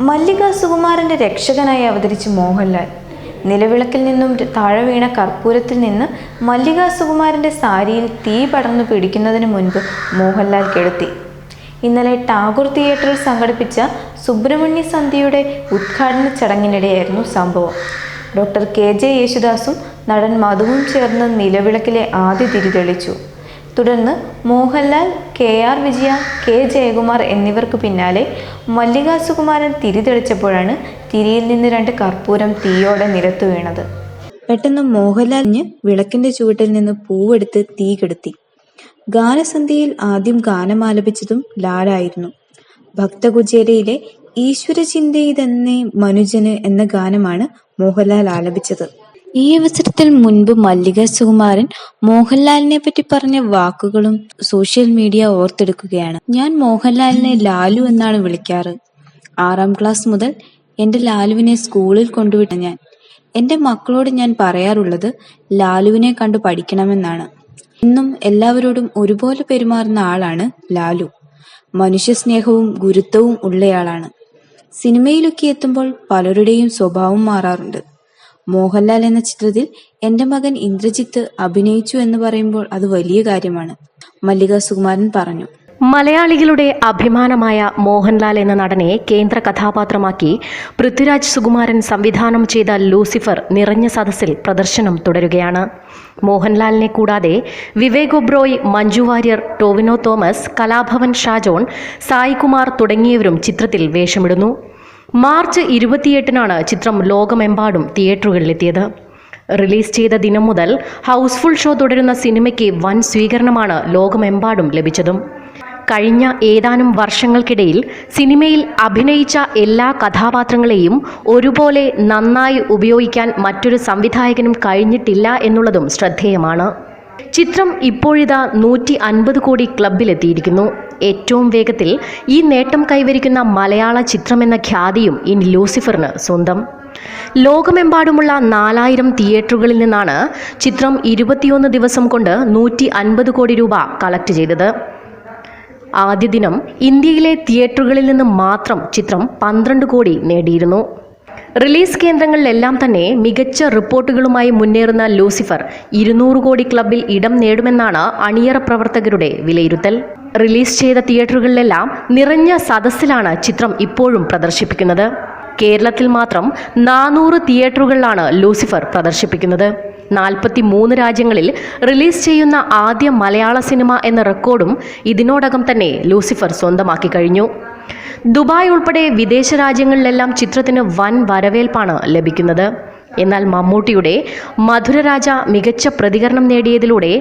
മല്ലിക സുകുമാരന്റെ രക്ഷകനായി അവതരിച്ച മോഹൻലാൽ. നിലവിളക്കിൽ നിന്നും താഴെ വീണ കർപ്പൂരത്തിൽ നിന്ന് മല്ലിക സുകുമാരന്റെ സാരിയിൽ തീ പടർന്നു പിടിക്കുന്നതിന് മുൻപ് മോഹൻലാൽ കെടുത്തി. ഇന്നലെ ടാഗോർ തിയേറ്ററിൽ സംഘടിപ്പിച്ച സുബ്രഹ്മണ്യ സന്ധ്യയുടെ ഉദ്ഘാടന ചടങ്ങിനിടെയായിരുന്നു സംഭവം. ഡോക്ടർ KJ യേശുദാസും നടൻ മധുവും ചേർന്ന് നിലവിളക്കിലെ ആദ്യ തിരി തെളിച്ചു. തുടർന്ന് മോഹൻലാൽ, KR വിജയ, K ജയകുമാർ എന്നിവർക്ക് പിന്നാലെ മല്ലിക സുകുമാരൻ തിരി തെളിച്ചപ്പോഴാണ് തിരിയിൽ നിന്ന് 2 കർപ്പൂരം തീയോടെ നിലത്തു വീണത്. പെട്ടെന്ന് മോഹൻലാലിന് വിളക്കിന്റെ ചുവട്ടിൽ നിന്ന് പൂവെടുത്ത് തീ കെടുത്തി. ഗാനസന്ധ്യയിൽ ആദ്യം ഗാനമാലപിച്ചതും ലാലായിരുന്നു. ഭക്തകുചേലയിലെ ഈശ്വര ചിന്തയിതെന്നേ മനുജന് എന്ന ഗാനമാണ് മോഹൻലാൽ ആലപിച്ചത്. ഈ അവസരത്തിൽ മുൻപ് മല്ലിക സുകുമാരൻ മോഹൻലാലിനെ പറ്റി പറഞ്ഞ വാക്കുകളും സോഷ്യൽ മീഡിയ ഓർത്തെടുക്കുകയാണ്. ഞാൻ മോഹൻലാലിനെ ലാലു എന്നാണ് വിളിക്കാറ്. 6ാം ക്ലാസ് മുതൽ എന്റെ ലാലുവിനെ സ്കൂളിൽ കൊണ്ടുവിട്ട ഞാൻ. എന്റെ മക്കളോട് ഞാൻ പറയാറുള്ളത് ലാലുവിനെ കണ്ടു പഠിക്കണമെന്നാണ്. ഇന്നും എല്ലാവരോടും ഒരുപോലെ പെരുമാറുന്ന ആളാണ് ലാലു. മനുഷ്യസ്നേഹവും ഗുരുത്വവും ഉള്ളയാളാണ്. സിനിമയിലൊക്കെ എത്തുമ്പോൾ പലരുടെയും സ്വഭാവം മാറാറുണ്ട്. മോഹൻലാൽ എന്ന ചിത്രത്തിൽ എന്റെ മകൻ ഇന്ദ്രജിത്ത് അഭിനയിച്ചു എന്ന് പറയുമ്പോൾ അത് വലിയ കാര്യമാണ്, മല്ലിക സുകുമാരൻ പറഞ്ഞു. മലയാളികളുടെ അഭിമാനമായ മോഹൻലാൽ എന്ന നടനെ കേന്ദ്ര കഥാപാത്രമാക്കി പൃഥ്വിരാജ് സുകുമാരൻ സംവിധാനം ചെയ്ത ലൂസിഫർ നിറഞ്ഞ സദസ്സിൽ പ്രദർശനം തുടരുകയാണ്. മോഹൻലാലിനെ കൂടാതെ വിവേക് ഒബ്രോയ്, മഞ്ജു വാര്യർ, ടോവിനോ തോമസ്, കലാഭവൻ ഷാജോൺ, സായികുമാർ തുടങ്ങിയവരും ചിത്രത്തിൽ വേഷമിടുന്നു. മാർച്ച് 28-നാണ് ചിത്രം ലോകമെമ്പാടും തിയേറ്ററുകളിലെത്തിയത്. റിലീസ് ചെയ്ത ദിനം മുതൽ ഹൗസ്ഫുൾ ഷോ തുടരുന്ന സിനിമയ്ക്ക് വൻ സ്വീകരണമാണ് ലോകമെമ്പാടും ലഭിച്ചതും. കഴിഞ്ഞ ഏതാനും വർഷങ്ങൾക്കിടയിൽ സിനിമയിൽ അഭിനയിച്ച എല്ലാ കഥാപാത്രങ്ങളെയും ഒരുപോലെ നന്നായി ഉപയോഗിക്കാൻ മറ്റൊരു സംവിധായകനും കഴിഞ്ഞിട്ടില്ല എന്നുള്ളതും ശ്രദ്ധേയമാണ്. ചിത്രം ഇപ്പോഴിതാ 150 കോടി ക്ലബിലെത്തിയിരിക്കുന്നു. ഏറ്റവും വേഗത്തിൽ ഈ നേട്ടം കൈവരിക്കുന്ന മലയാള ചിത്രമെന്ന ഖ്യാതിയും ഇനി ലൂസിഫറിന് സ്വന്തം. ലോകമെമ്പാടുമുള്ള 4000 തിയേറ്ററുകളിൽ നിന്നാണ് ചിത്രം 21 ദിവസം കൊണ്ട് 150 കോടി രൂപ കളക്ട് ചെയ്തത്. ആദ്യ ദിനം ഇന്ത്യയിലെ തിയേറ്ററുകളിൽ നിന്ന് മാത്രം ചിത്രം 12 കോടി നേടിയിരുന്നു. റിലീസ് കേന്ദ്രങ്ങളിലെല്ലാം തന്നെ മികച്ച റിപ്പോർട്ടുകളുമായി മുന്നേറുന്ന ലൂസിഫർ 200 കോടി ക്ലബിൽ ഇടം നേടുമെന്നാണ് അണിയറ പ്രവർത്തകരുടെ വിലയിരുത്തൽ. റിലീസ് ചെയ്ത തിയേറ്ററുകളിലെല്ലാം നിറഞ്ഞ സദസ്സിലാണ് ചിത്രം ഇപ്പോഴും പ്രദർശിപ്പിക്കുന്നത്. കേരളത്തിൽ മാത്രം 400 തിയേറ്ററുകളിലാണ് ലൂസിഫർ പ്രദർശിപ്പിക്കുന്നത്. 43 രാജ്യങ്ങളിൽ റിലീസ് ചെയ്യുന്ന ആദ്യ മലയാള സിനിമ എന്ന റെക്കോർഡും ഇതിനോടകം തന്നെ ലൂസിഫർ സ്വന്തമാക്കി കഴിഞ്ഞു. ദുബായ് ഉൾപ്പെടെ വിദേശ രാജ്യങ്ങളിലെല്ലാം ചിത്രത്തിന് വൻ വരവേൽപ്പാണ് ലഭിക്കുന്നത്. എന്നാൽ മമ്മൂട്ടിയുടെ മധുരരാജ മികച്ച പ്രതികരണം നേടിയതിലൂടെ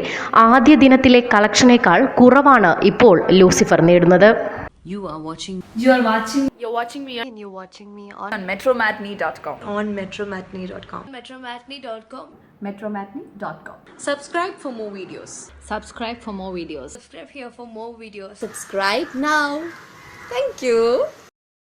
ആദ്യ ദിനത്തിലെ കളക്ഷനേക്കാൾ കുറവാണ് ഇപ്പോൾ ലൂസിഫർ നേടുന്നത്. You're watching me on metromatney.com. metromatney.com. Subscribe for more videos. Subscribe for more videos. Subscribe here for more videos. Subscribe now. Thank you.